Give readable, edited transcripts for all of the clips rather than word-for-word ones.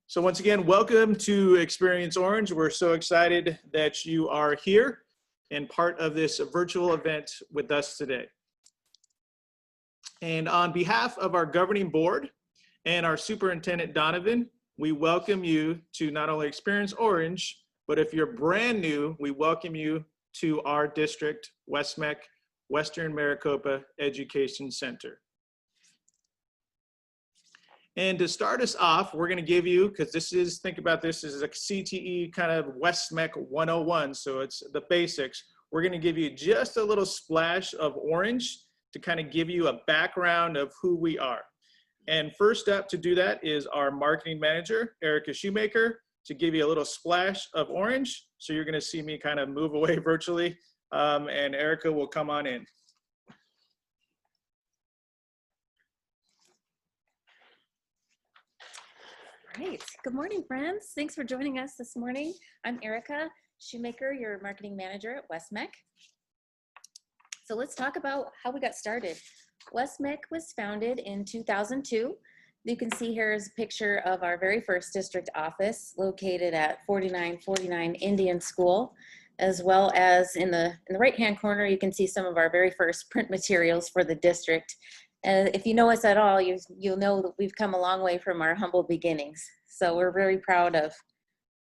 So once again, welcome to Experience Orange. We're so excited that you are here and part of this virtual event with us today. And on behalf of our governing board and our superintendent, Donovan, we welcome you to not only Experience Orange, but if you're brand new, we welcome you to our district, West-MEC, Western Maricopa Education Center. And to start us off, we're going to give you, because this is, think about this as a CTE kind of West-MEC 101, so it's the basics. We're going to give you just a little splash of orange to kind of give you a background of who we are. And first up to do that is our marketing manager, Erica Shoemaker, to give you a little splash of orange. So you're going to see me kind of move away virtually, and Erica will come on in. Great. Good morning, friends. Thanks for joining us this morning. I'm Erica Shoemaker, your marketing manager at West-MEC. So let's talk about how we got started. West-MEC was founded in 2002. You can see here is a picture of our very first district office located at 4949 Indian School, as well as in the right-hand corner, you can see some of our very first print materials for the district. If you know us at all, you'll know that we've come a long way from our humble beginnings. So we're very proud of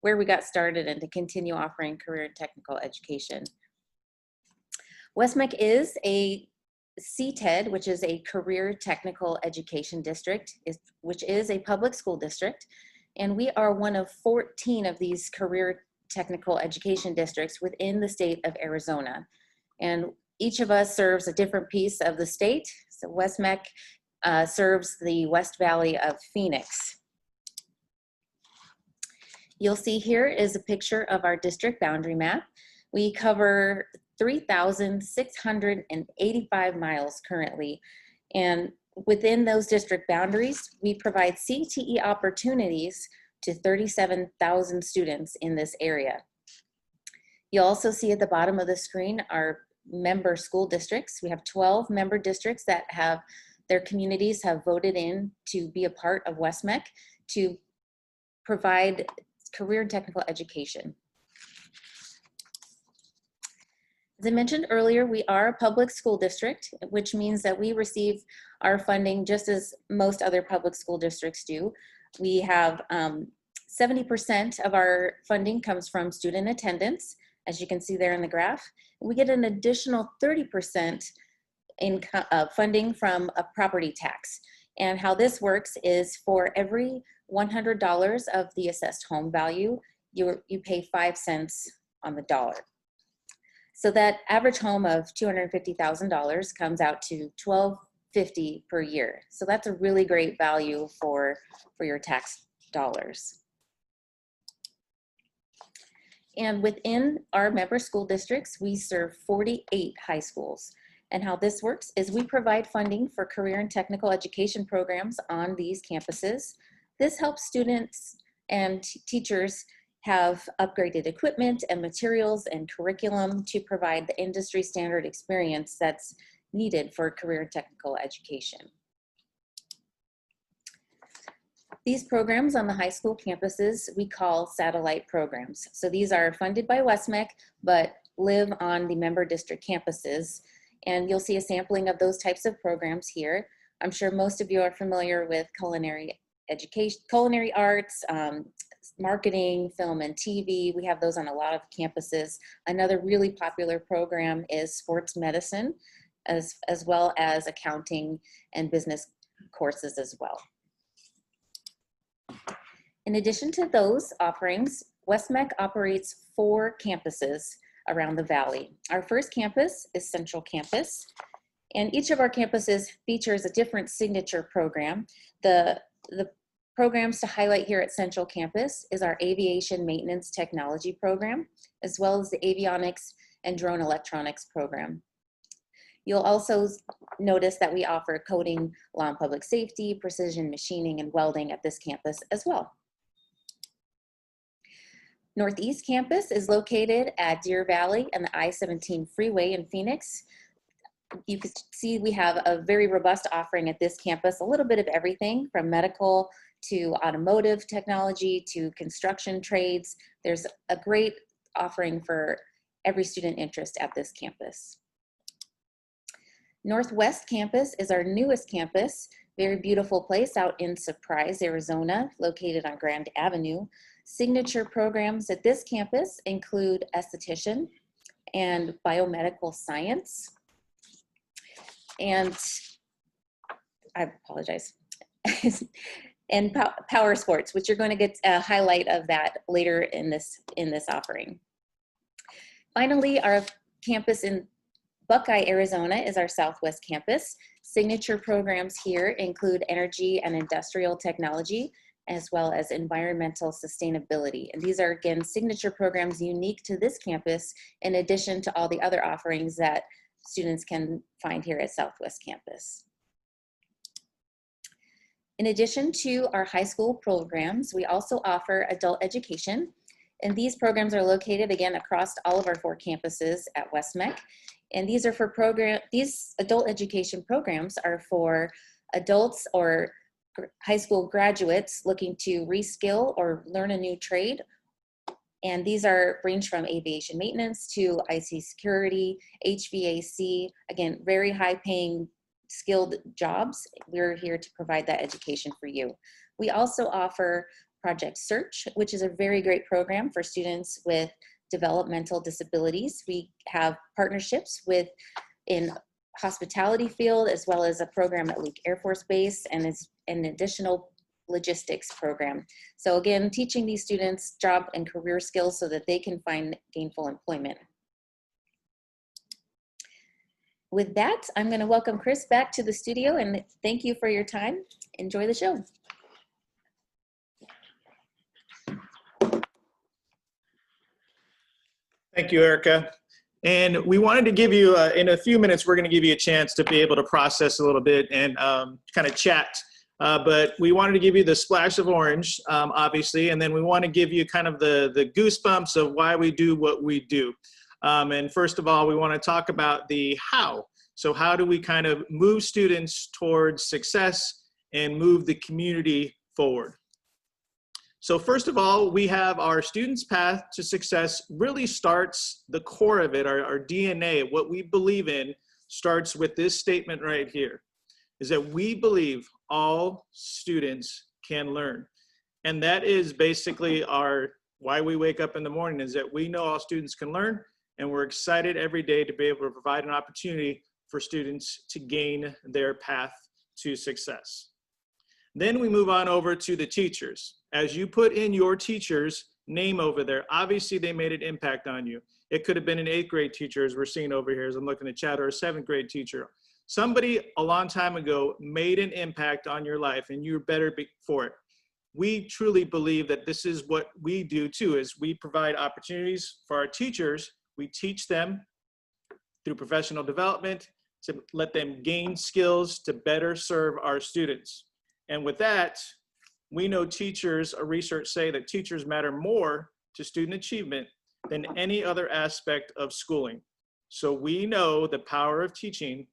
where we got started and to continue offering career and technical education. West-MEC is a CTED, which is a career technical education district, which is a public school district. And we are one of 14 of these career technical education districts within the state of Arizona. And each of us serves a different piece of the state. So West-MEC serves the West Valley of Phoenix. You'll see here is a picture of our district boundary map. We cover 3,685 miles currently. And within those district boundaries, we provide CTE opportunities to 37,000 students in this area. You'll also see at the bottom of the screen our member school districts. We have 12 member districts that have their communities have voted in to be a part of West-MEC to provide career and technical education. As I mentioned earlier, we are a public school district, which means that we receive our funding just as most other public school districts do. We have 70% of our funding comes from student attendance, as you can see there in the graph. We get an additional 30% in funding from a property tax. And how this works is for every $100 of the assessed home value, you pay 5 cents on the dollar. So that average home of $250,000 comes out to $1,250 per year. So that's a really great value for your tax dollars. And within our member school districts, we serve 48 high schools. And how this works is we provide funding for career and technical education programs on these campuses. This helps students and teachers have upgraded equipment and materials and curriculum to provide the industry standard experience that's needed for career and technical education. These programs on the high school campuses we call satellite programs. So these are funded by West-MEC, but live on the member district campuses. And you'll see a sampling of those types of programs here. I'm sure most of you are familiar with culinary education, culinary arts, marketing, film and TV. We have those on a lot of campuses. Another really popular program is sports medicine, as well as accounting and business courses as well. In addition to those offerings, West-MEC operates 4 campuses around the valley. Our first campus is Central Campus, and each of our campuses features a different signature program. The programs to highlight here at Central Campus is our Aviation Maintenance Technology program, as well as the Avionics and Drone Electronics program. You'll also notice that we offer coding, law and public safety, precision machining, and welding at this campus as well. Northeast Campus is located at Deer Valley and the I-17 freeway in Phoenix. You can see we have a very robust offering at this campus, a little bit of everything from medical to automotive technology, to construction trades. There's a great offering for every student interest at this campus. Northwest Campus is our newest campus. Very beautiful place out in Surprise, Arizona, located on Grand Avenue. Signature programs at this campus include esthetician and biomedical science. And I apologize. And power sports, which you're going to get a highlight of that later in this offering. Finally, our campus in Buckeye, Arizona is our Southwest campus. Signature programs here include energy and industrial technology, as well as environmental sustainability. And these are, again, signature programs unique to this campus, in addition to all the other offerings that students can find here at Southwest campus. In addition to our high school programs, we also offer adult education. And these programs are located, again, across all of our 4 campuses at West-MEC. And these are for these adult education programs are for adults or high school graduates looking to reskill or learn a new trade. And these range from aviation maintenance to IT security, HVAC, again, very high paying skilled jobs. We're here to provide that education for you. We also offer Project Search, which is a very great program for students with developmental disabilities. We have partnerships in hospitality field, as well as a program at Luke Air Force Base, and is an additional logistics program. So again, teaching these students job and career skills so that they can find gainful employment. With that, I'm going to welcome Chris back to the studio, and thank you for your time. Enjoy the show. Thank you, Erica. And we wanted to give you, in a few minutes, we're going to give you a chance to be able to process a little bit and kind of chat. But we wanted to give you the splash of orange, obviously, and then we want to give you kind of the goosebumps of why we do what we do. And first of all, we want to talk about the how. So how do we kind of move students towards success and move the community forward? So first of all, we have our students' path to success really starts, the core of it, our DNA, what we believe in, starts with this statement right here, is that we believe all students can learn. And that is basically why we wake up in the morning, is that we know all students can learn, and we're excited every day to be able to provide an opportunity for students to gain their path to success. Then we move on over to the teachers. As you put in your teacher's name over there, obviously they made an impact on you. It could have been an 8th grade teacher, as we're seeing over here, as I'm looking at chat, or a 7th grade teacher. Somebody a long time ago made an impact on your life, and you're better for it. We truly believe that this is what we do too, is we provide opportunities for our teachers. We teach them through professional development to let them gain skills to better serve our students. And with that, we know teachers, research say that teachers matter more to student achievement than any other aspect of schooling. So we know the power of teaching,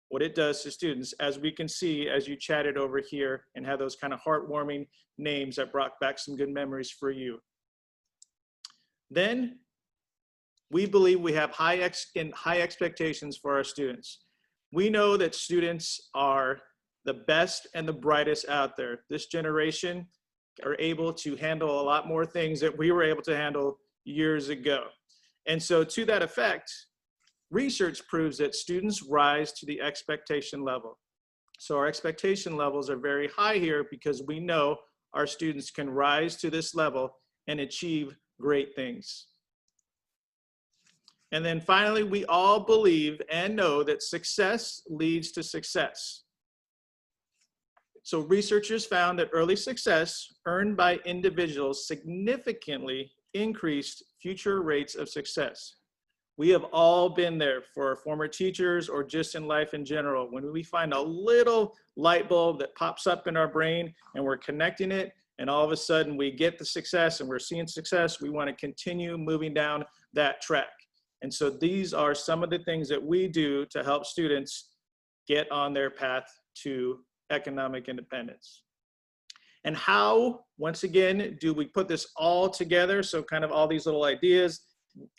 what it does to students, as we can see as you chatted over here and had those kind of heartwarming names that brought back some good memories for you. Then we believe we have high expectations for our students. We know that students are the best and the brightest out there. This generation are able to handle a lot more things that we were able to handle years ago. And so to that effect, research proves that students rise to the expectation level. So our expectation levels are very high here because we know our students can rise to this level and achieve great things. And then finally, we all believe and know that success leads to success. So researchers found that early success earned by individuals significantly increased future rates of success. We have all been there for former teachers or just in life in general. When we find a little light bulb that pops up in our brain and we're connecting it, and all of a sudden we get the success and we're seeing success, we want to continue moving down that track. And so these are some of the things that we do to help students get on their path to economic independence. And how, once again, do we put this all together? So kind of all these little ideas,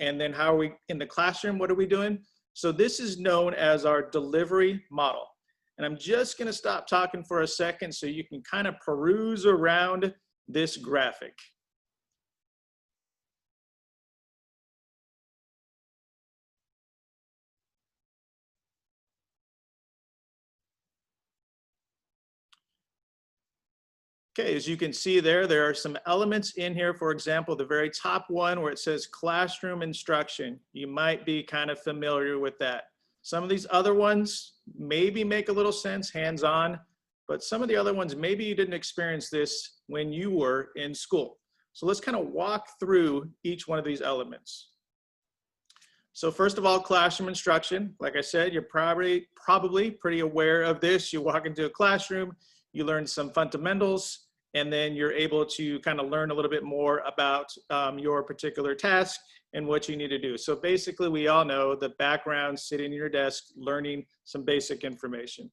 and then how are we in the classroom, what are we doing? So this is known as our delivery model. And I'm just gonna stop talking for a second so you can kind of peruse around this graphic. Okay, as you can see there are some elements in here. For example, the very top one where it says classroom instruction. You might be kind of familiar with that. Some of these other ones maybe make a little sense, hands-on, but some of the other ones, maybe you didn't experience this when you were in school. So let's kind of walk through each one of these elements. So first of all, classroom instruction. Like I said, you're probably pretty aware of this. You walk into a classroom, you learn some fundamentals, and then you're able to kind of learn a little bit more about your particular task and what you need to do. So basically, we all know the background, sitting at your desk, learning some basic information.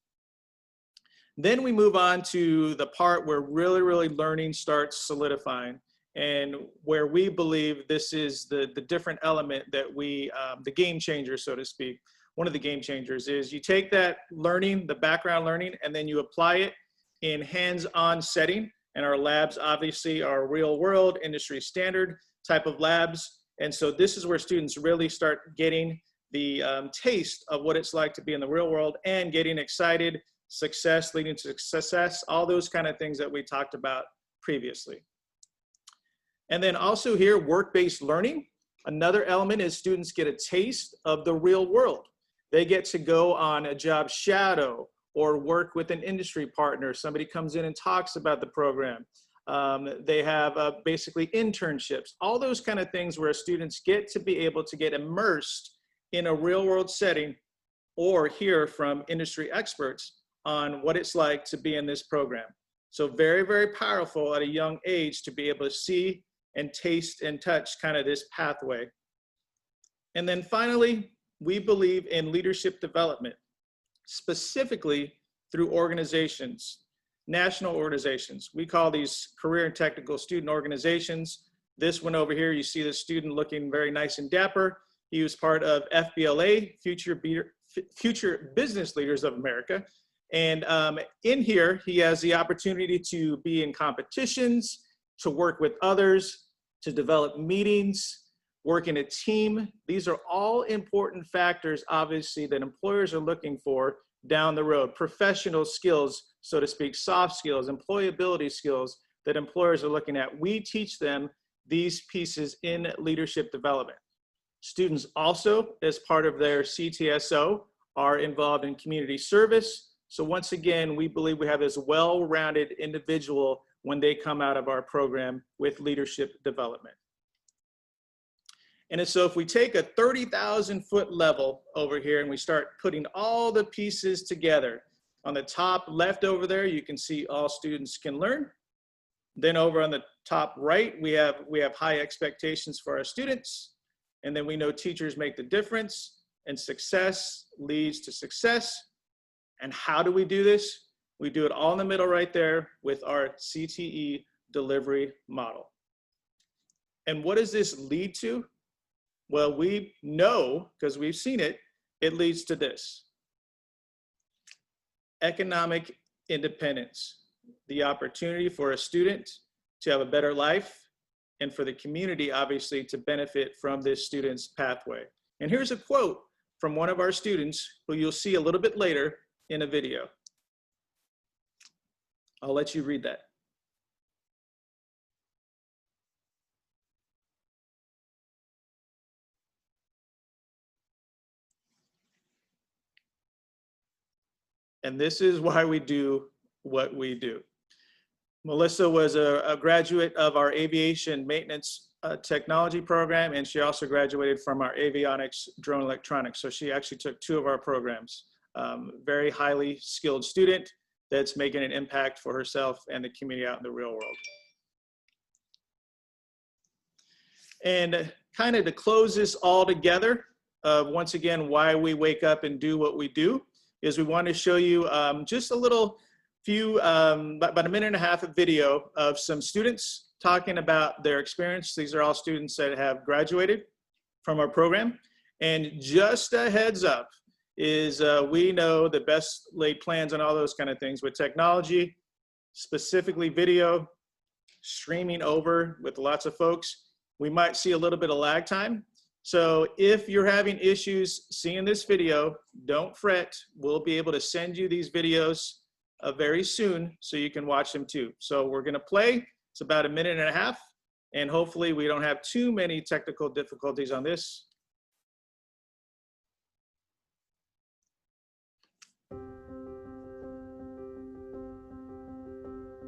Then we move on to the part where really learning starts solidifying, and where we believe this is the different element that we, the game changer, so to speak. One of the game changers is you take that learning, the background learning, and then you apply it in hands-on setting. And our labs obviously are real world, industry standard type of labs. And so this is where students really start getting the taste of what it's like to be in the real world and getting excited, success leading to success, all those kind of things that we talked about previously. And then also here, work-based learning. Another element is students get a taste of the real world. They get to go on a job shadow or work with an industry partner. Somebody comes in and talks about the program. They have basically internships, all those kind of things where students get to be able to get immersed in a real world setting or hear from industry experts on what it's like to be in this program. So very powerful at a young age to be able to see and taste and touch kind of this pathway. And then finally, we believe in leadership development, specifically through organizations, national organizations. We call these career and technical student organizations. This one over here, you see the student looking very nice and dapper. He was part of FBLA, Future Business Leaders of America. And in here, he has the opportunity to be in competitions, to work with others, to develop meetings, work in a team. These are all important factors, obviously, that employers are looking for down the road. Professional skills, so to speak, soft skills, employability skills that employers are looking at. We teach them these pieces in leadership development. Students also, as part of their CTSO, are involved in community service. So once again, we believe we have this well-rounded individual when they come out of our program with leadership development. And so if we take a 30,000-foot level over here and we start putting all the pieces together, on the top left over there, you can see all students can learn. Then over on the top right, we have high expectations for our students. And then we know teachers make the difference, and success leads to success. And how do we do this? We do it all in the middle right there with our CTE delivery model. And what does this lead to? Well, we know, because we've seen it, it leads to this: economic independence, the opportunity for a student to have a better life, and for the community, obviously, to benefit from this student's pathway. And here's a quote from one of our students who you'll see a little bit later in a video. I'll let you read that. And this is why we do what we do. Melissa was a graduate of our aviation maintenance technology program, and she also graduated from our avionics drone electronics. So she actually took 2 of our programs. Very highly skilled student that's making an impact for herself and the community out in the real world. And kind of to close this all together, once again, why we wake up and do what we do, is we want to show you just a little about a minute and a half of video of some students talking about their experience. These are all students that have graduated from our program. And just a heads up is we know the best laid plans and all those kind of things with technology, specifically video, streaming over with lots of folks. We might see a little bit of lag time. So if you're having issues seeing this video, don't fret. We'll be able to send you these videos very soon so you can watch them too. So we're gonna play. It's about a minute and a half, and hopefully we don't have too many technical difficulties on this.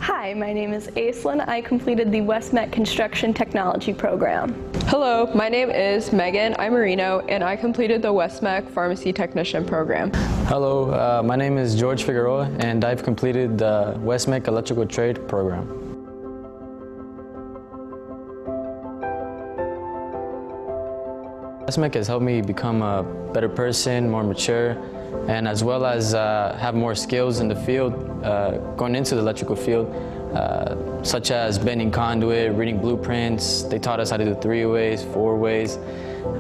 Hi, my name is Aislinn. I completed the West-MEC Construction Technology program. Hello, my name is Megan Imerino, and I completed the West-MEC Pharmacy Technician program. Hello, my name is George Figueroa, and I've completed the West-MEC Electrical Trade program. West-MEC has helped me become a better person, more mature, and as well as have more skills in the field, going into the electrical field, such as bending conduit, reading blueprints. They taught us how to do 3-ways, 4-ways.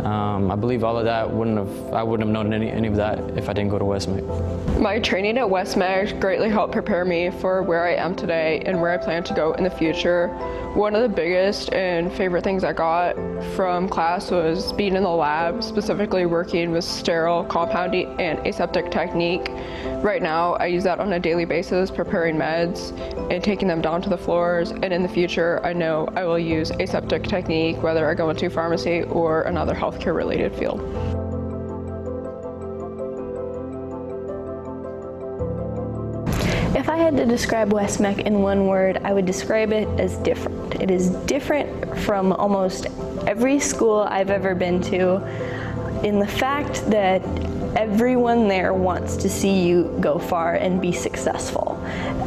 I believe all of that I wouldn't have known any of that if I didn't go to West-MEC. My training at West-MEC greatly helped prepare me for where I am today and where I plan to go in the future. One of the biggest and favorite things I got from class was being in the lab, specifically working with sterile compounding and aseptic technique. Right now, I use that on a daily basis, preparing meds and taking them down to the floors. And in the future, I know I will use aseptic technique, whether I go into pharmacy or another healthcare related field. If I had to describe West-MEC in one word, I would describe it as different. It is different from almost every school I've ever been to in the fact that everyone there wants to see you go far and be successful.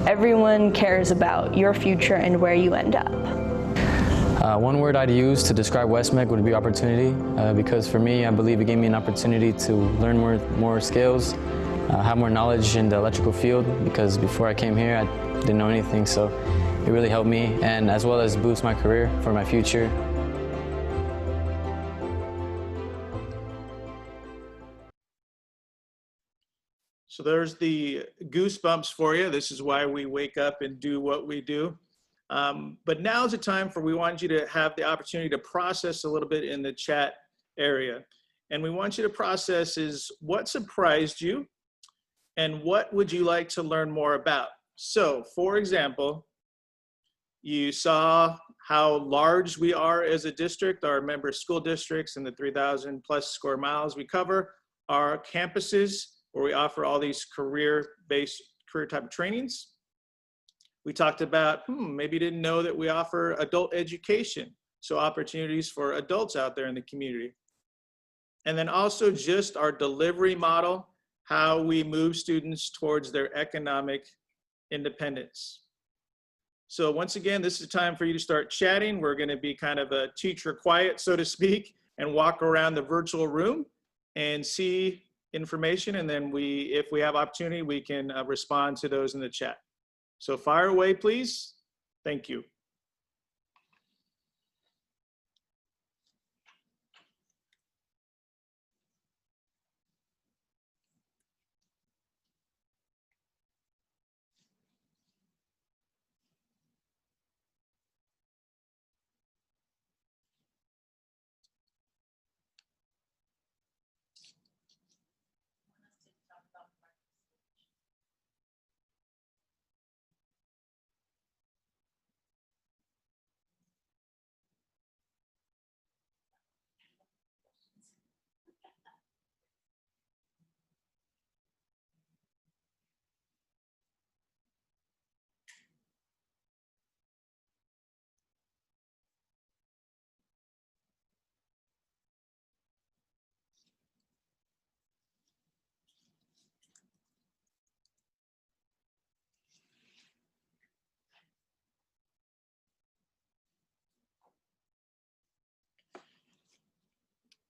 Everyone cares about your future and where you end up. One word I'd use to describe West-MEC would be opportunity, because for me, I believe it gave me an opportunity to learn more skills, have more knowledge in the electrical field, because before I came here, I didn't know anything, so it really helped me, and as well as boost my career for my future. So there's the goosebumps for you. This is why we wake up and do what we do. But now is the time we want you to have the opportunity to process a little bit in the chat area. And we want you to process is what surprised you and what would you like to learn more about? So for example, you saw how large we are as a district, our member school districts and the 3,000 plus square miles we cover, our campuses where we offer all these career type of trainings. We talked about, maybe you didn't know that we offer adult education, so opportunities for adults out there in the community. And then also just our delivery model, how we move students towards their economic independence. So once again, this is time for you to start chatting. We're gonna be kind of a teacher quiet, so to speak, and walk around the virtual room and see information. And then if we have opportunity, we can respond to those in the chat. So fire away, please. Thank you.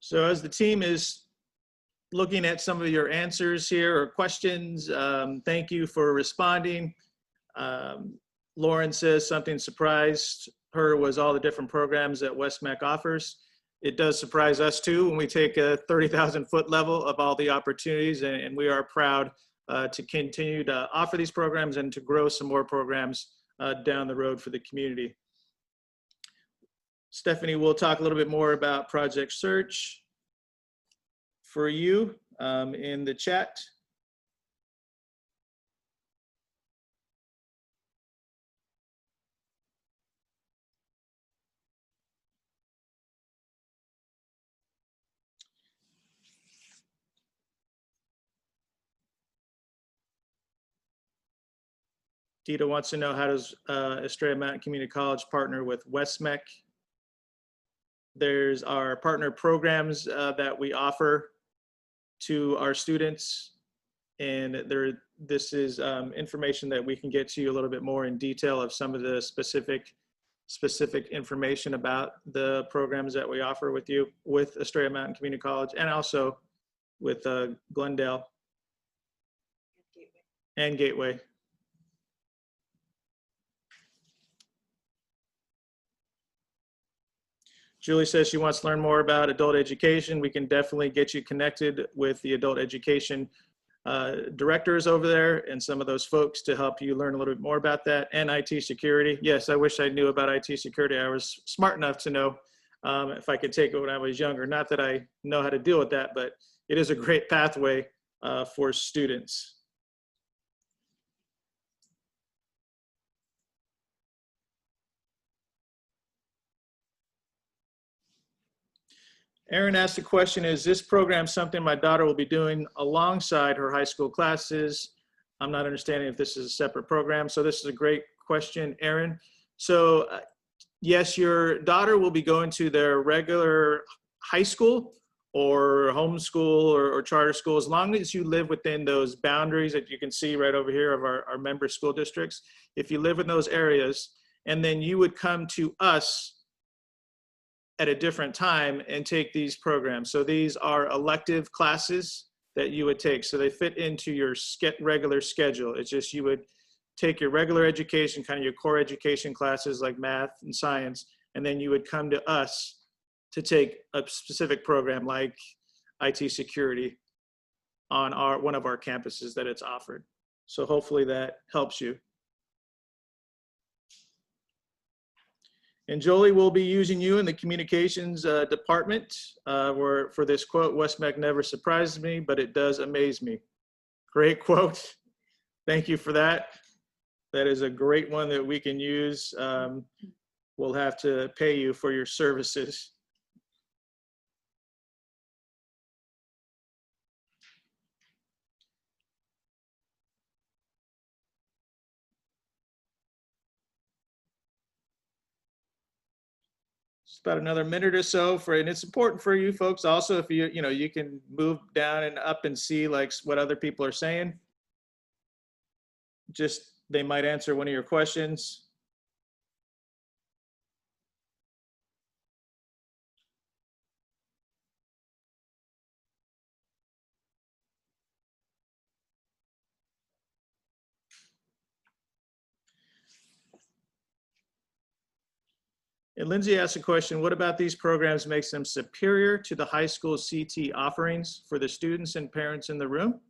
So as the team is looking at some of your answers here or questions, thank you for responding. Lauren says something surprised her was all the different programs that West-MEC offers. It does surprise us too when we take a 30,000-foot level of all the opportunities, and we are proud to continue to offer these programs and to grow some more programs down the road for the community. Stephanie will talk a little bit more about Project Search for you in the chat. Dita wants to know, how does Estrella Mountain Community College partner with West-MEC? There's our partner programs that we offer to our students. And this is information that we can get to you a little bit more in detail of some of the specific information about the programs that we offer with you, with Estrella Mountain Community College, and also with Glendale and Gateway. Julie says she wants to learn more about adult education. We can definitely get you connected with the adult education directors over there and some of those folks to help you learn a little bit more about that. And IT security. Yes, I wish I knew about IT security. I was smart enough to know if I could take it when I was younger. Not that I know how to deal with that, but it is a great pathway for students. Aaron asked the question, is this program something my daughter will be doing alongside her high school classes? I'm not understanding if this is a separate program. So this is a great question, Aaron. So yes, your daughter will be going to their regular high school or homeschool or charter school, as long as you live within those boundaries that you can see right over here of our member school districts. If you live in those areas, and then you would come to us at a different time and take these programs. So these are elective classes that you would take. So they fit into your regular schedule. It's just you would take your regular education, kind of your core education classes like math and science, and then you would come to us to take a specific program like IT security on one of our campuses that it's offered. So hopefully that helps you. And Jolie will be using you in the communications department for this quote, West-MEC never surprises me, but it does amaze me. Great quote. Thank you for that. That is a great one that we can use. We'll have to pay you for your services. About another minute or so and it's important for you folks also, if you can move down and up and see like what other people are saying. Just they might answer one of your questions. And Lindsay asked a question, what about these programs makes them superior to the high school CT offerings for the students and parents in the room?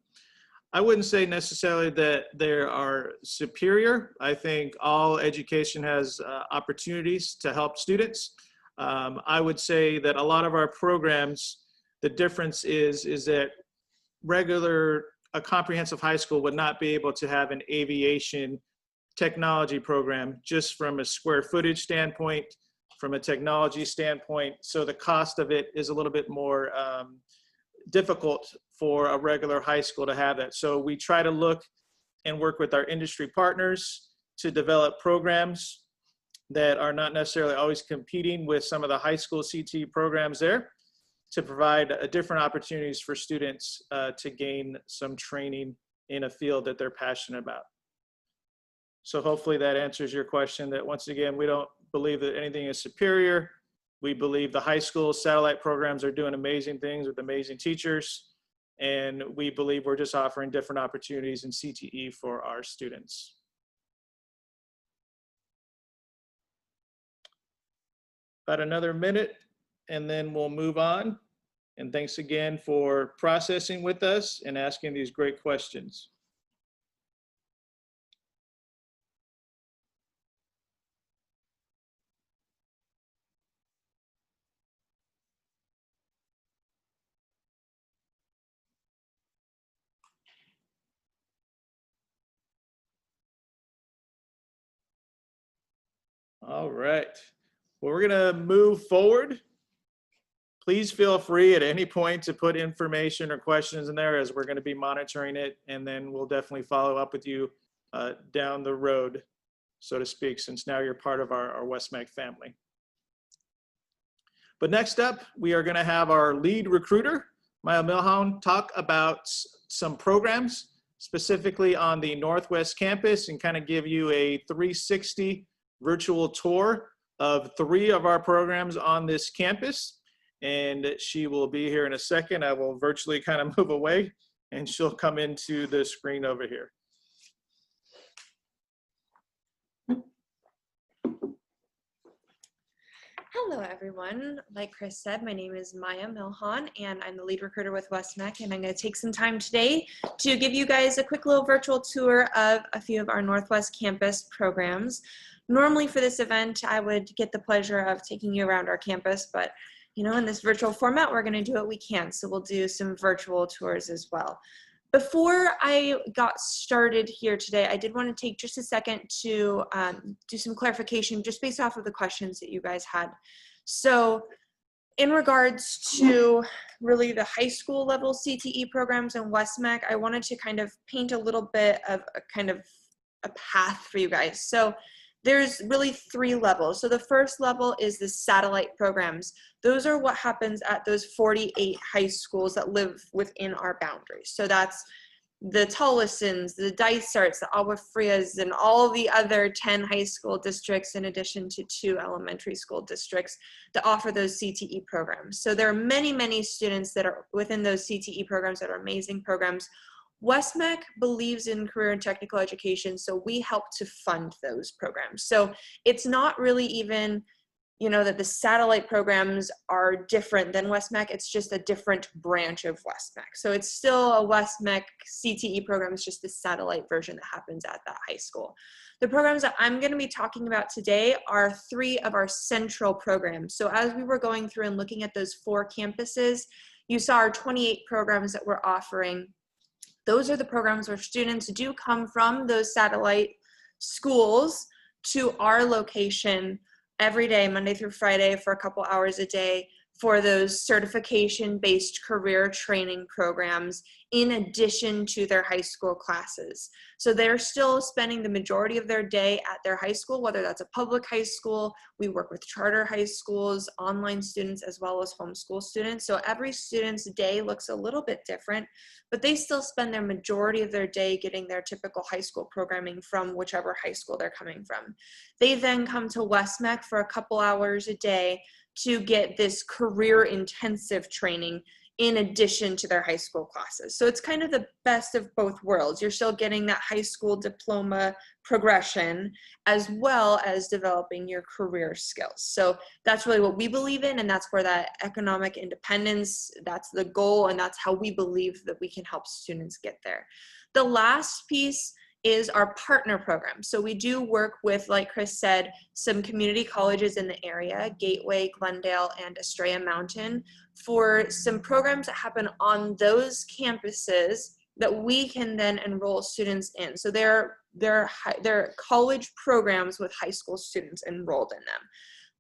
I wouldn't say necessarily that they are superior. I think all education has opportunities to help students. I would say that a lot of our programs, the difference is that a comprehensive high school would not be able to have an aviation technology program just from a square footage standpoint, from a technology standpoint. So the cost of it is a little bit more difficult for a regular high school to have that. So we try to look and work with our industry partners to develop programs that are not necessarily always competing with some of the high school CT programs there, to provide different opportunities for students to gain some training in a field that they're passionate about. So hopefully that answers your question, that once again, we don't believe that anything is superior. We believe the high school satellite programs are doing amazing things with amazing teachers. And we believe we're just offering different opportunities in CTE for our students. about another minute, and then we'll move on. And thanks again for processing with us and asking these great questions. All right. Well, we're going to move forward. Please feel free at any point to put information or questions in there, as we're going to be monitoring it, and then we'll definitely follow up with you down the road, so to speak, since now you're part of our West-MEC family. But next up, we are going to have our lead recruiter, Maya Milhound, talk about some programs specifically on the Northwest campus and kind of give you a 360 virtual tour of 3 of our programs on this campus. And she will be here in a second. I will virtually kind of move away and she'll come into the screen over here. Hello, everyone. Like Chris said, my name is Maya Milhan, and I'm the lead recruiter with West-MEC, and I'm going to take some time today to give you guys a quick little virtual tour of a few of our Northwest campus programs. Normally for this event, I would get the pleasure of taking you around our campus, but you know, in this virtual format, we're going to do what we can, so we'll do some virtual tours as well. Before I got started here today, I did want to take just a second to do some clarification just based off of the questions that you guys had. So in regards to really the high school level CTE programs in West-MEC, I wanted to kind of paint a little bit of a path for you guys. So there's really 3 levels. So the first level is the satellite programs. Those are what happens at those 48 high schools that live within our boundaries. So that's the Tollisons, the Dysarts, the Agua Frias, and all the other 10 high school districts, in addition to 2 elementary school districts that offer those CTE programs. So there are many, many students that are within those CTE programs that are amazing programs. West-MEC believes in career and technical education, so we help to fund those programs. So it's not really even, you know, that the satellite programs are different than West-MEC, it's just a different branch of West-MEC. So it's still a West-MEC CTE program, it's just the satellite version that happens at that high school. The programs that I'm going to be talking about today are 3 of our central programs. So as we were going through and looking at those 4 campuses, you saw our 28 programs that we're offering. Those are the programs where students do come from those satellite schools to our location every day, Monday through Friday, for a couple hours a day, for those certification-based career training programs in addition to their high school classes. So they're still spending the majority of their day at their high school, whether that's a public high school. We work with charter high schools, online students, as well as homeschool students. So every student's day looks a little bit different, but they still spend their majority of their day getting their typical high school programming from whichever high school they're coming from. They then come to West-MEC for a couple hours a day to get this career intensive training in addition to their high school classes. So it's kind of the best of both worlds. You're still getting that high school diploma progression as well as developing your career skills. So that's really what we believe in, and that's where that economic independence, that's the goal, and that's how we believe that we can help students get there. The last piece is our partner program. So we do work with, like Chris said, some community colleges in the area, Gateway, Glendale, and Estrella Mountain, for some programs that happen on those campuses that we can then enroll students in. So they're college programs with high school students enrolled in them.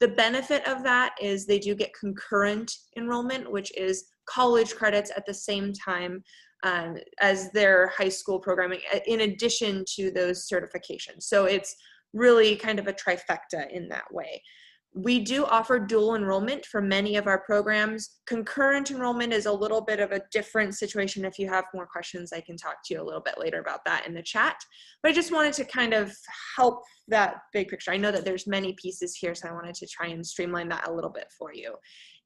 The benefit of that is they do get concurrent enrollment, which is college credits at the same time as their high school programming, in addition to those certifications. So it's really kind of a trifecta in that way. We do offer dual enrollment for many of our programs. Concurrent enrollment is a little bit of a different situation. If you have more questions, I can talk to you a little bit later about that in the chat. But I just wanted to kind of help that big picture. I know that there's many pieces here, so I wanted to try and streamline that a little bit for you.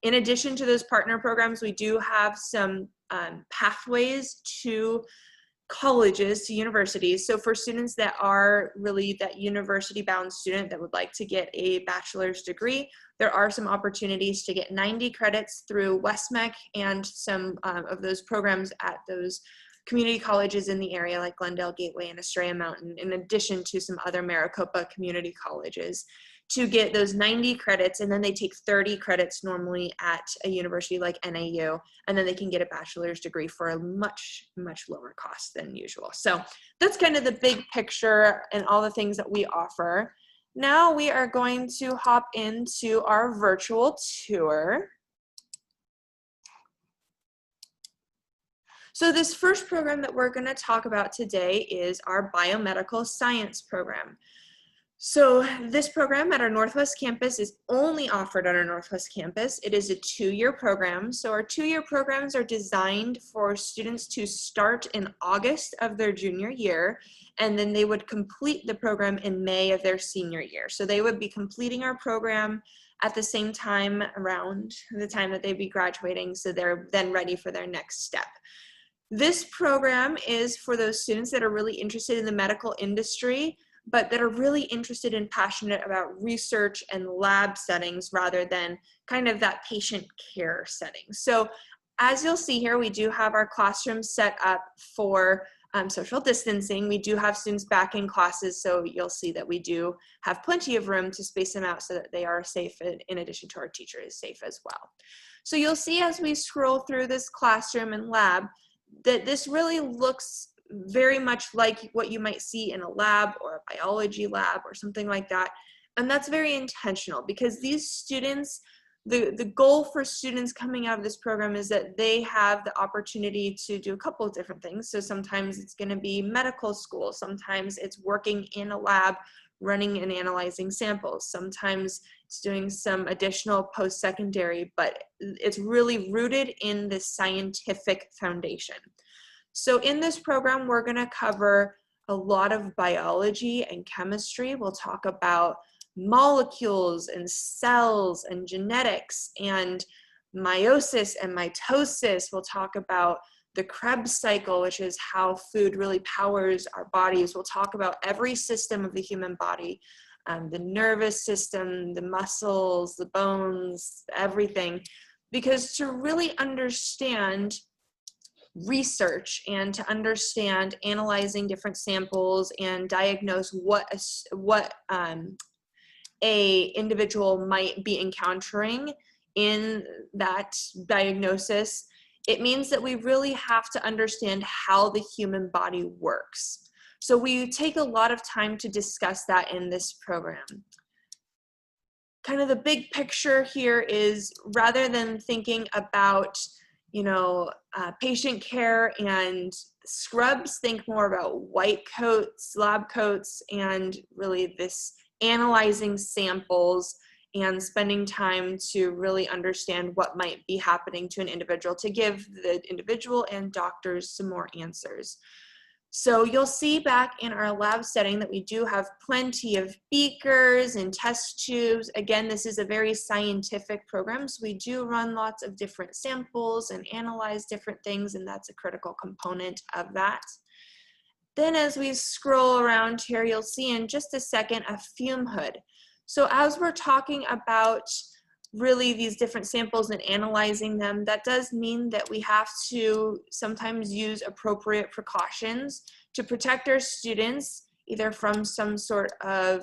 In addition to those partner programs, we do have some pathways to colleges, to universities. So for students that are really that university-bound student that would like to get a bachelor's degree, there are some opportunities to get 90 credits through West-MEC and some of those programs at those community colleges in the area like Glendale, Gateway, and Estrella Mountain, in addition to some other Maricopa community colleges, to get those 90 credits, and then they take 30 credits normally at a university like NAU, and then they can get a bachelor's degree for a much, much lower cost than usual. So that's kind of the big picture and all the things that we offer. Now we are going to hop into our virtual tour. So this first program that we're going to talk about today is our biomedical science program. So this program at our Northwest campus is only offered on our Northwest campus. It is a 2-year program. So our 2-year programs are designed for students to start in August of their junior year, and then they would complete the program in May of their senior year. So they would be completing our program at the same time, around the time that they'd be graduating, so they're then ready for their next step. This program is for those students that are really interested in the medical industry, but that are really interested and passionate about research and lab settings rather than kind of that patient care setting. So as you'll see here, we do have our classrooms set up for social distancing. We do have students back in classes, so you'll see that we do have plenty of room to space them out so that they are safe, in addition to our teacher is safe as well. So you'll see as we scroll through this classroom and lab that this really looks very much like what you might see in a lab or a biology lab or something like that. And that's very intentional because these students, the goal for students coming out of this program is that they have the opportunity to do a couple of different things. So sometimes it's going to be medical school, sometimes it's working in a lab, running and analyzing samples, sometimes it's doing some additional post-secondary, but it's really rooted in the scientific foundation. So in this program, we're going to cover a lot of biology and chemistry. We'll talk about molecules and cells and genetics and meiosis and mitosis. We'll talk about the Krebs cycle, which is how food really powers our bodies. We'll talk about every system of the human body, the nervous system, the muscles, the bones, everything. Because to really understand research and to understand analyzing different samples and diagnose what a individual might be encountering in that diagnosis, it means that we really have to understand how the human body works. So we take a lot of time to discuss that in this program. Kind of the big picture here is, rather than thinking about patient care and scrubs, think more about white coats, lab coats, and really this analyzing samples and spending time to really understand what might be happening to an individual to give the individual and doctors some more answers. So you'll see back in our lab setting that we do have plenty of beakers and test tubes. Again, this is a very scientific program, so we do run lots of different samples and analyze different things, and that's a critical component of that. Then as we scroll around here, you'll see in just a second a fume hood. So as we're talking about really these different samples and analyzing them, that does mean that we have to sometimes use appropriate precautions to protect our students, either from some sort of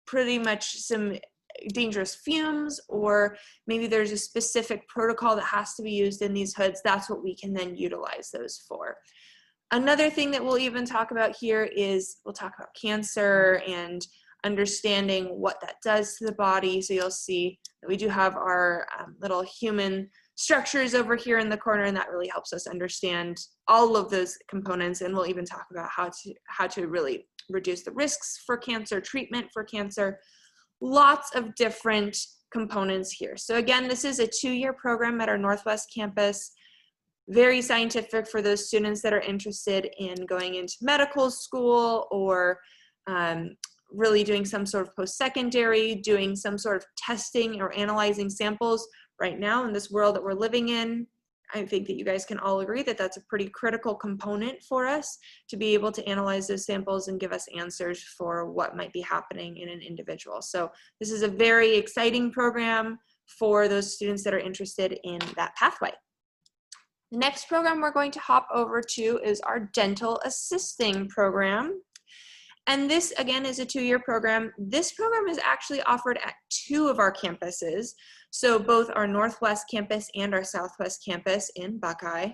pretty much some dangerous fumes, or maybe there's a specific protocol that has to be used in these hoods. That's what we can then utilize those for. Another thing that we'll even talk about here is we'll talk about cancer and understanding what that does to the body. So you'll see that we do have our little human structures over here in the corner, and that really helps us understand all of those components. And we'll even talk about how to really reduce the risks for cancer, treatment for cancer, lots of different components here. So again, this is a 2-year program at our Northwest campus, very scientific for those students that are interested in going into medical school or really doing some sort of post-secondary, doing some sort of testing or analyzing samples. Right now in this world that we're living in, I think that you guys can all agree that that's a pretty critical component for us to be able to analyze those samples and give us answers for what might be happening in an individual. So this is a very exciting program for those students that are interested in that pathway. The next program we're going to hop over to is our dental assisting program. And this, again, is a 2-year program. This program is actually offered at 2 of our campuses. So both our Northwest campus and our Southwest campus in Buckeye.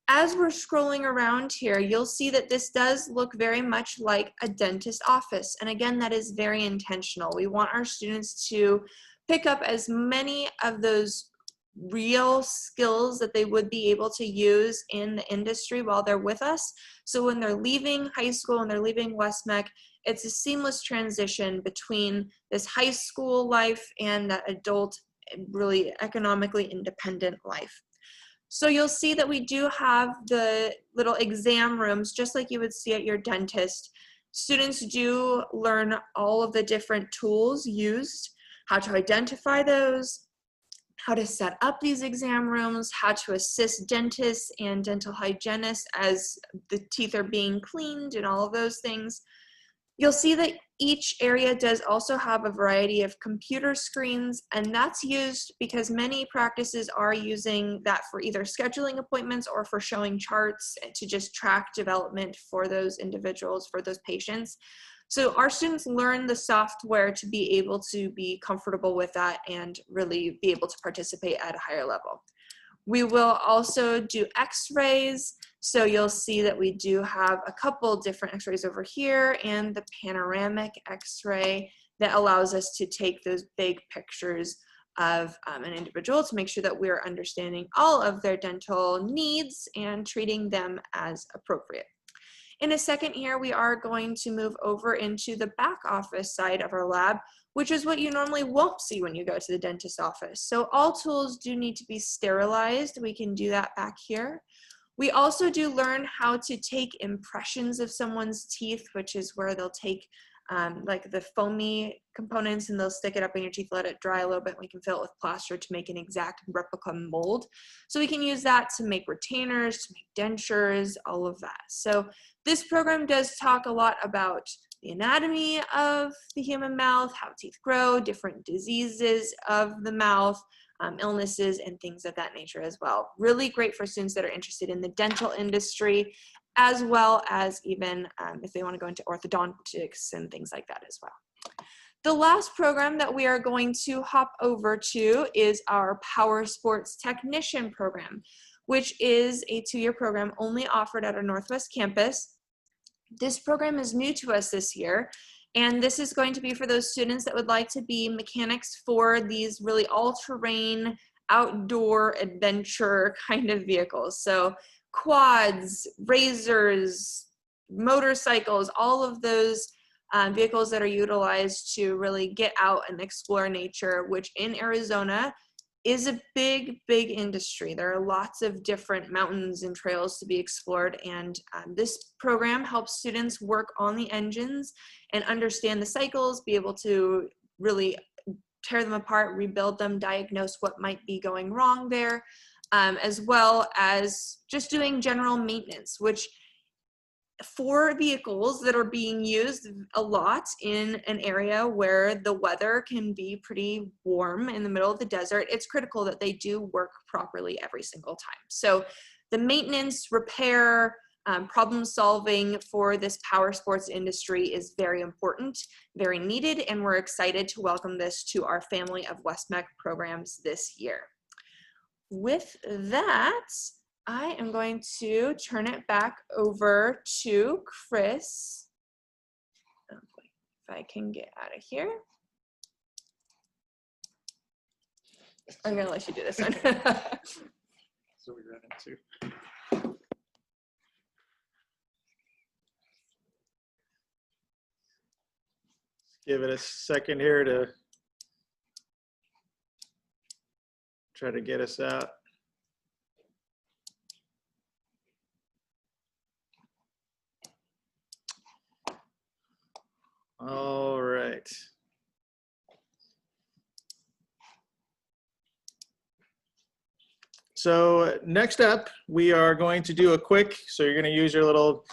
As we're scrolling around here, you'll see that this does look very much like a dentist office. And again, that is very intentional. We want our students to pick up as many of those real skills that they would be able to use in the industry while they're with us. So when they're leaving high school and they're leaving West-MEC, it's a seamless transition between this high school life and that adult, really economically independent life. So you'll see that we do have the little exam rooms, just like you would see at your dentist. Students do learn all of the different tools used, how to identify those, how to set up these exam rooms, how to assist dentists and dental hygienists as the teeth are being cleaned and all of those things. You'll see that each area does also have a variety of computer screens, and that's used because many practices are using that for either scheduling appointments or for showing charts to just track development for those individuals, for those patients. So our students learn the software to be able to be comfortable with that and really be able to participate at a higher level. We will also do x-rays. So you'll see that we do have a couple different x-rays over here and the panoramic x-ray that allows us to take those big pictures of an individual to make sure that we're understanding all of their dental needs and treating them as appropriate. In a second here, we are going to move over into the back office side of our lab, which is what you normally won't see when you go to the dentist's office. So all tools do need to be sterilized. We can do that back here. We also do learn how to take impressions of someone's teeth, which is where they'll take like the foamy components and they'll stick it up in your teeth, let it dry a little bit. We can fill it with plaster to make an exact replica mold. So we can use that to make retainers, to make dentures, all of that. So this program does talk a lot about the anatomy of the human mouth, how teeth grow, different diseases of the mouth, illnesses, and things of that nature as well. Really great for students that are interested in the dental industry, as well as even if they want to go into orthodontics and things like that as well. The last program that we are going to hop over to is our Power Sports Technician program, which is a 2-year program only offered at our Northwest campus. This program is new to us this year, and this is going to be for those students that would like to be mechanics for these really all-terrain, outdoor adventure kind of vehicles. So quads, razors, motorcycles, all of those vehicles that are utilized to really get out and explore nature, which in Arizona is a big, big industry. There are lots of different mountains and trails to be explored, and this program helps students work on the engines and understand the cycles, be able to really tear them apart, rebuild them, diagnose what might be going wrong there, as well as just doing general maintenance, which for vehicles that are being used a lot in an area where the weather can be pretty warm in the middle of the desert, it's critical that they do work properly every single time. So the maintenance, repair, problem solving for this power sports industry is very important, very needed, and we're excited to welcome this to our family of West-MEC programs this year. With that, I am going to turn it back over to Chris. If I can get out of here. I'm going to let you do this one. So we ran into. Give it a second here to try to get us out. All right. So next up, we are going to do a quick, so you're going to use your little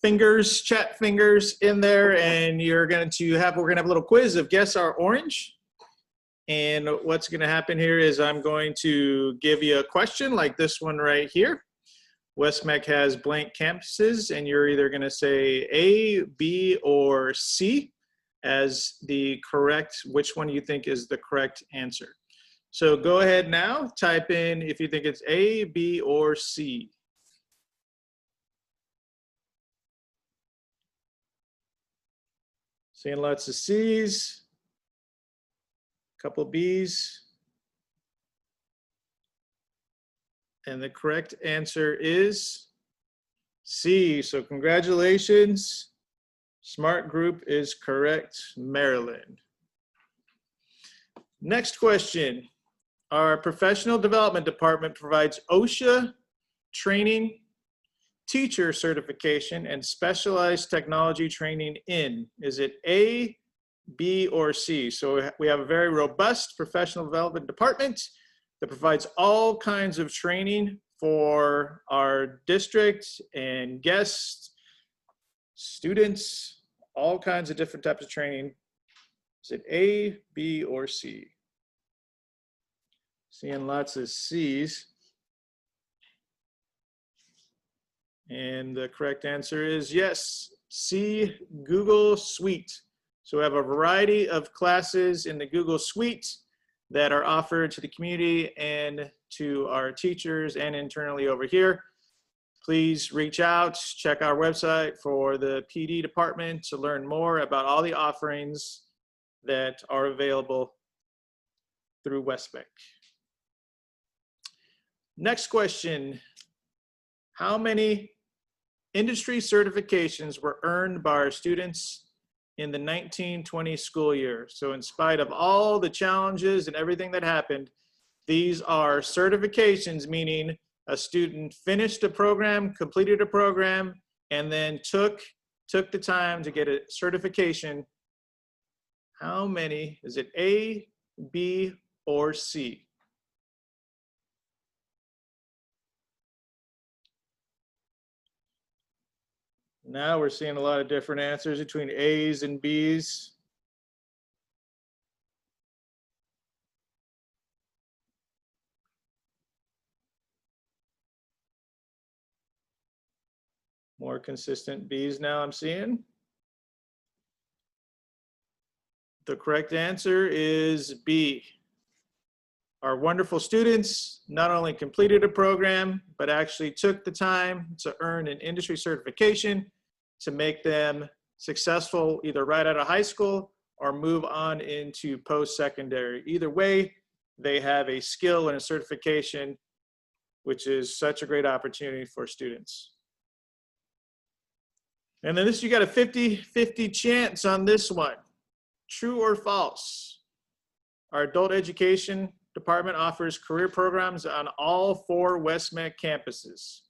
fingers, chat fingers in there, and we're going to have a little quiz of Guess Our Orange. And what's going to happen here is I'm going to give you a question like this one right here. West-MEC has blank campuses, and you're either going to say A, B, or C as the correct, which one you think is the correct answer. So go ahead now, type in if you think it's A, B, or C. Seeing lots of C's, a couple B's. And the correct answer is C. So congratulations. Smart Group is correct, Maryland. Next question. Our professional development department provides OSHA training, teacher certification, and specialized technology training in. Is it A, B, or C? So we have a very robust professional development department that provides all kinds of training for our district and guests, students, all kinds of different types of training. Is it A, B, or C? Seeing lots of C's. And the correct answer is yes, C, Google Suite. So we have a variety of classes in the Google Suite that are offered to the community and to our teachers and internally over here. Please reach out, check our website for the PD department to learn more about all the offerings that are available through West-MEC. Next question. How many industry certifications were earned by our students in the 1920 school year? So in spite of all the challenges and everything that happened, these are certifications, meaning a student finished a program, completed a program, and then took the time to get a certification. How many? Is it A, B, or C? Now we're seeing a lot of different answers between A's and B's. More consistent B's now I'm seeing. The correct answer is B. Our wonderful students not only completed a program, but actually took the time to earn an industry certification to make them successful either right out of high school or move on into post-secondary. Either way, they have a skill and a certification, which is such a great opportunity for students. And then you got a 50-50 chance on this one. True or false? Our adult education department offers career programs on all 4 West-MEC campuses.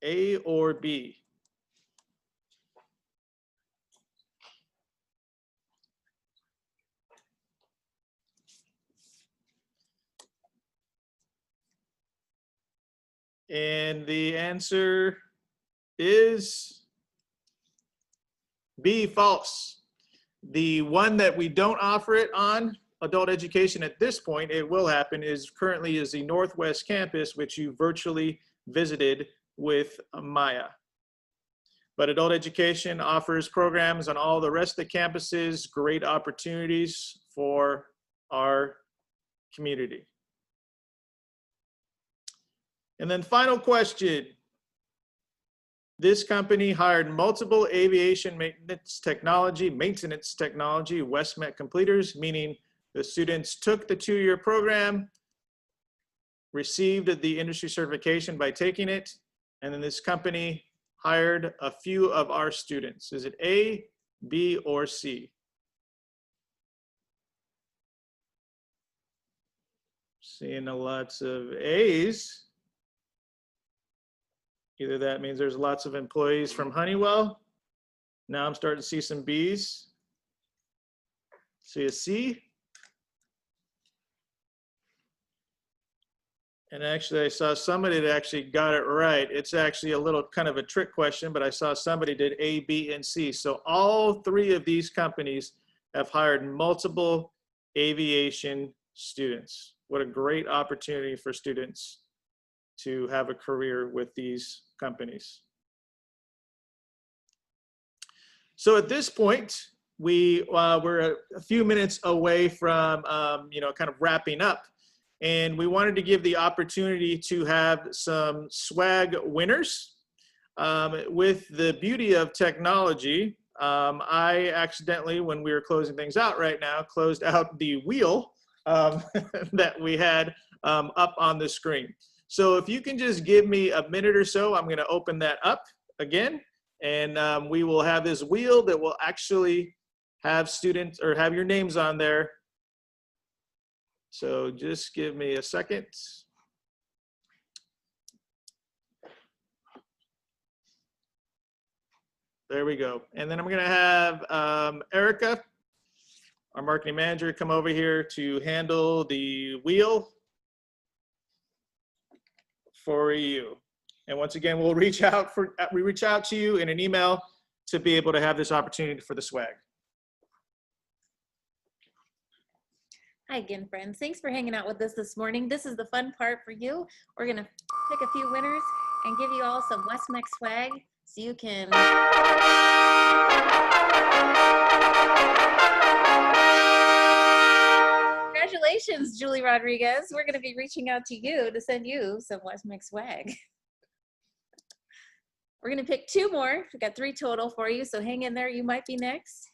A or B? And the answer is B, false. The one that we don't offer it on, adult education at this point, it will happen, is currently is the Northwest campus, which you virtually visited with Maya. But adult education offers programs on all the rest of the campuses, great opportunities for our community. And then final question. This company hired multiple aviation maintenance technology West-MEC completers, meaning the students took the 2-year program, received the industry certification by taking it, and then this company hired a few of our students. Is it A, B, or C? Seeing lots of A's. Either that means there's lots of employees from Honeywell. Now I'm starting to see some B's. See a C? And actually, I saw somebody that actually got it right. It's actually a little kind of a trick question, but I saw somebody did A, B, and C. So all three of these companies have hired multiple aviation students. What a great opportunity for students to have a career with these companies. So at this point, we're a few minutes away from kind of wrapping up. And we wanted to give the opportunity to have some swag winners. With the beauty of technology, I accidentally, when we were closing things out right now, closed out the wheel that we had up on the screen. So if you can just give me a minute or so, I'm gonna open that up again, and we will have this wheel that will actually have students or have your names on there. So just give me a second. There we go. And then I'm gonna have Erica, our marketing manager, come over here to handle the wheel for you. And once again, we'll reach out to you in an email to be able to have this opportunity for the swag. Hi again, friends. Thanks for hanging out with us this morning. This is the fun part for you. We're gonna pick a few winners and give you all some West-MEC swag so you can Congratulations, Julie Rodriguez. We're gonna be reaching out to you to send you some West-MEC swag. We're gonna pick two more. We've got 3 total for you, so hang in there. You might be next.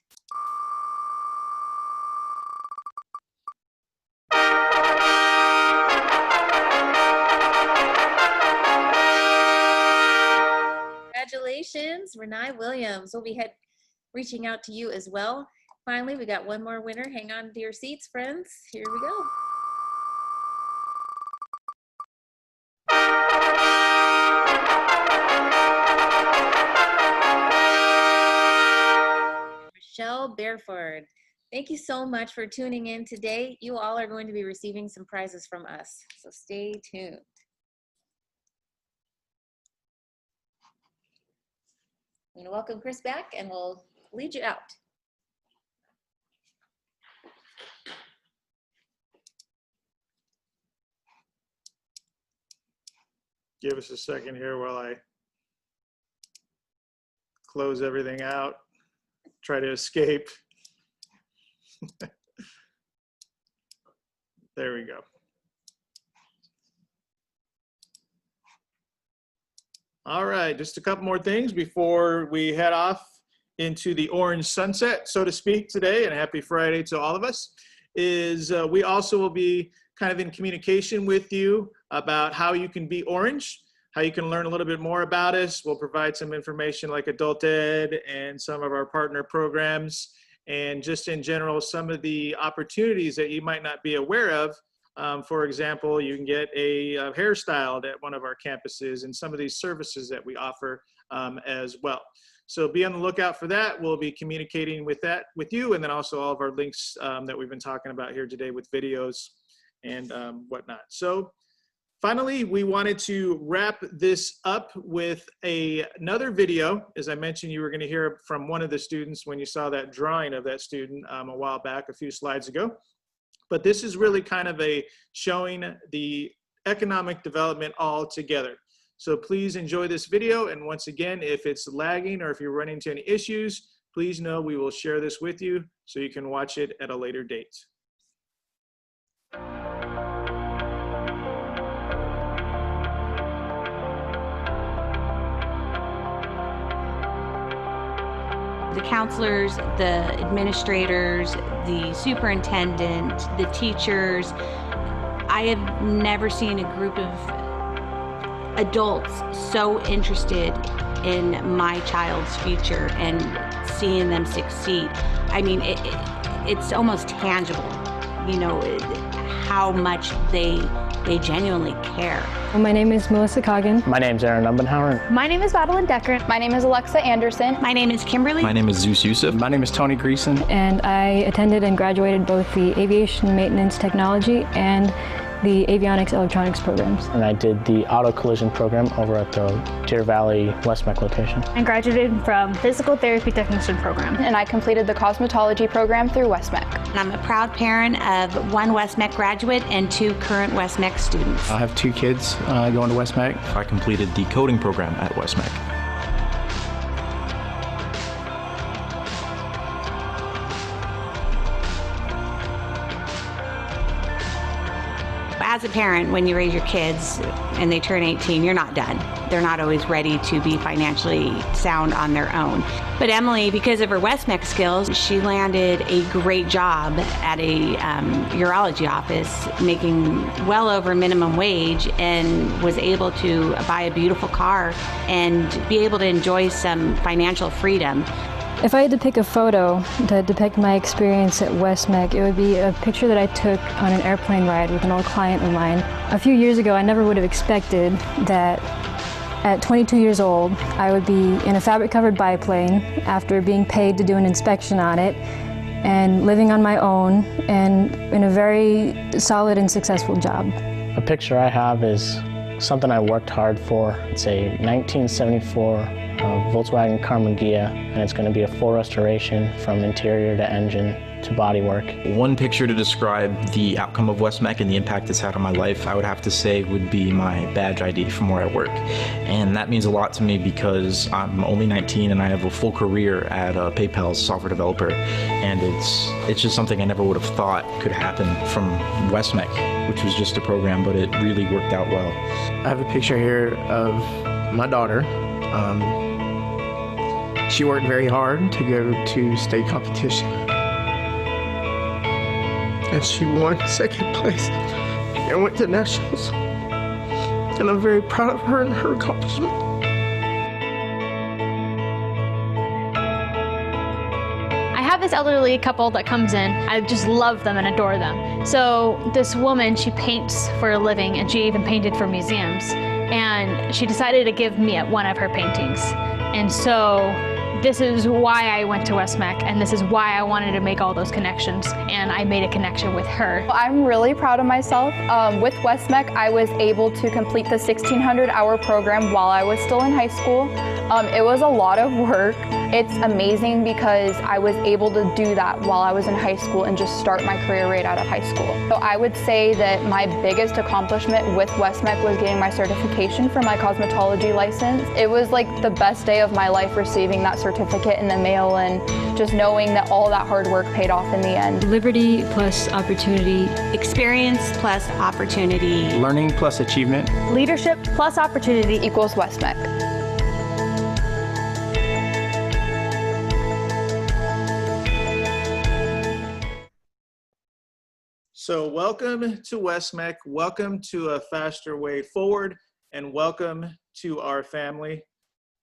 Congratulations, Renee Williams. We'll be reaching out to you as well. Finally, we got one more winner. Hang on to your seats, friends. Here we go. Michelle Bareford. Thank you so much for tuning in today. You all are going to be receiving some prizes from us, so stay tuned. I'm going to welcome Chris back and we'll lead you out. Give us a second here while I close everything out, try to escape. There we go. All right, just a couple more things before we head off into the orange sunset, so to speak, today, and happy Friday to all of us, is we also will be kind of in communication with you about how you can be orange, how you can learn a little bit more about us. We'll provide some information like Adult Ed and some of our partner programs, and just in general, some of the opportunities that you might not be aware of. For example, you can get a hairstyle at one of our campuses and some of these services that we offer as well. So be on the lookout for that. We'll be communicating with you, and then also all of our links that we've been talking about here today with videos and whatnot. So finally, we wanted to wrap this up with another video. As I mentioned, you were going to hear from one of the students when you saw that drawing of that student a while back, a few slides ago. But this is really kind of showing the economic development all together. So please enjoy this video. And once again, if it's lagging or if you're running into any issues, please know we will share this with you so you can watch it at a later date. The counselors, the administrators, the superintendent, the teachers. I have never seen a group of adults so interested in my child's future and seeing them succeed. I mean, it's almost tangible, you know, how much they genuinely care. My name is Melissa Coggin. My name is Aaron Umbenhauer. My name is Madeline Decker. My name is Alexa Anderson. My name is Kimberly. My name is Zeus Yusuf. My name is Tony Greason. And I attended and graduated both the Aviation Maintenance Technology and the avionics electronics programs. And I did the auto collision program over at the Deer Valley West-MEC location. I graduated from physical therapy technician program. And I completed the cosmetology program through West-MEC. And I'm a proud parent of one West-MEC graduate and 2 current West-MEC students. I have 2 kids going to West-MEC. I completed the coding program at West-MEC. As a parent, when you raise your kids and they turn 18, you're not done. They're not always ready to be financially sound on their own. But Emily, because of her West-MEC skills, she landed a great job at a urology office, making well over minimum wage, and was able to buy a beautiful car and be able to enjoy some financial freedom. If I had to pick a photo to depict my experience at West-MEC, it would be a picture that I took on an airplane ride with an old client of mine. A few years ago, I never would have expected that at 22 years old, I would be in a fabric-covered biplane after being paid to do an inspection on it and living on my own and in a very solid and successful job. The picture I have is something I worked hard for. It's a 1974 Volkswagen Karmann Ghia, and it's going to be a full restoration from interior to engine to bodywork. One picture to describe the outcome of West-MEC and the impact it's had on my life, I would have to say would be my badge ID from where I work. And that means a lot to me because I'm only 19 and I have a full career at PayPal's software developer. And it's just something I never would have thought could happen from West-MEC, which was just a program, but it really worked out well. I have a picture here of my daughter. She worked very hard to go to state competition. And she won 2nd place and went to nationals. And I'm very proud of her and her accomplishment. I have this elderly couple that comes in. I just love them and adore them. So this woman, she paints for a living, and she even painted for museums. And she decided to give me one of her paintings. And so this is why I went to West-MEC, and this is why I wanted to make all those connections, and I made a connection with her. I'm really proud of myself. With West-MEC, I was able to complete the 1,600-hour program while I was still in high school. It was a lot of work. It's amazing because I was able to do that while I was in high school and just start my career right out of high school. So I would say that my biggest accomplishment with West-MEC was getting my certification for my cosmetology license. It was like the best day of my life receiving that certificate in the mail and just knowing that all that hard work paid off in the end. Liberty plus opportunity. Experience plus opportunity. Learning plus achievement. Leadership plus opportunity Equals West-MEC. So welcome to West-MEC, welcome to A Faster Way Forward, and welcome to our family.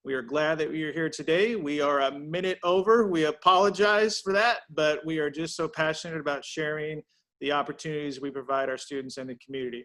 We are glad that you're here today. We are a minute over. We apologize for that, but we are just so passionate about sharing the opportunities we provide our students and the community.